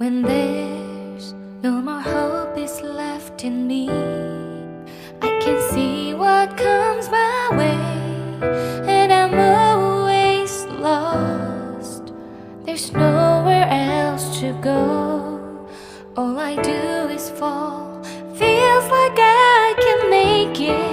When there's no more hope is left in me, I can see what comes my way, and I'm always lost. There's nowhere else to go. All I do is fall. Feels like I can make it.